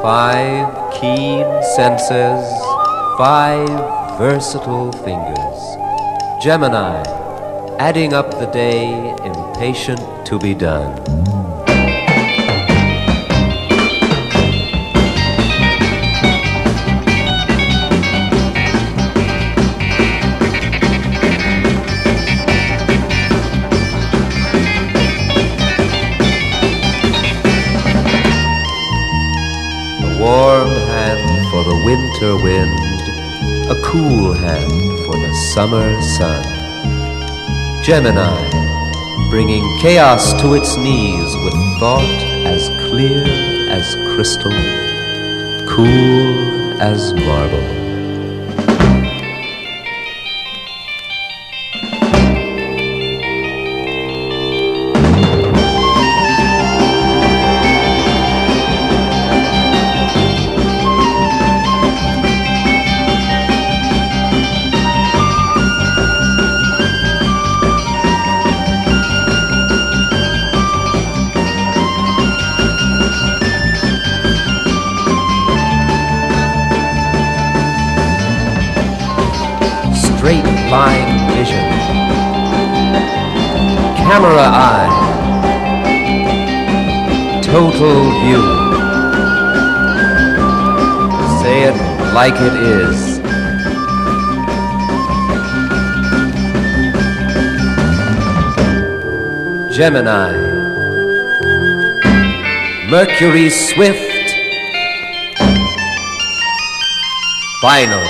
5 keen senses, 5 versatile fingers. Gemini, adding up the day, impatient to be done. A warm hand for the winter wind, a cool hand for the summer sun. Gemini, bringing chaos to its knees with thought as clear as crystal, cool as marble. Straight line vision, camera eye, total view. Say it like it is. Gemini, Mercury swift, final.